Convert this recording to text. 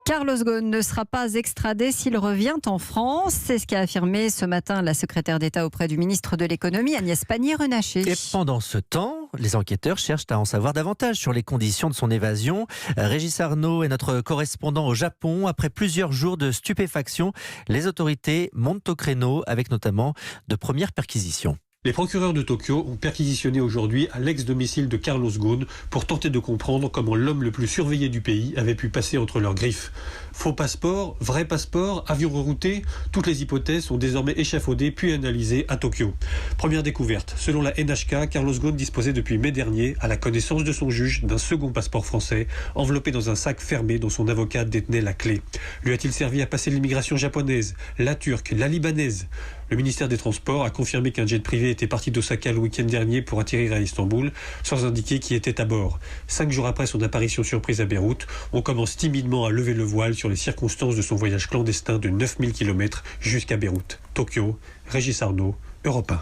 Carlos Ghosn ne sera pas extradé s'il revient en France. C'est ce qu'a affirmé ce matin la secrétaire d'État auprès du ministre de l'Économie, Agnès Pannier-Runacher. Et pendant ce temps, les enquêteurs cherchent à en savoir davantage sur les conditions de son évasion. Régis Arnaud est notre correspondant au Japon. Après plusieurs jours de stupéfaction, les autorités montent au créneau avec notamment de premières perquisitions. Les procureurs de Tokyo ont perquisitionné aujourd'hui à l'ex-domicile de Carlos Ghosn pour tenter de comprendre comment l'homme le plus surveillé du pays avait pu passer entre leurs griffes. Faux passeport, vrai passeport, avion rerouté, toutes les hypothèses sont désormais échafaudées puis analysées à Tokyo. Première découverte, selon la NHK, Carlos Ghosn disposait depuis mai dernier, à la connaissance de son juge, d'un second passeport français, enveloppé dans un sac fermé dont son avocat détenait la clé. Lui a-t-il servi à passer l'immigration japonaise, la turque, la libanaise ? Le ministère des Transports a confirmé qu'un jet privé était parti d'Osaka le week-end dernier pour atterrir à Istanbul, sans indiquer qui était à bord. 5 jours après son apparition surprise à Beyrouth, on commence timidement à lever le voile sur les circonstances de son voyage clandestin de 9000 km jusqu'à Beyrouth. Tokyo, Régis Arnaud, Europe 1.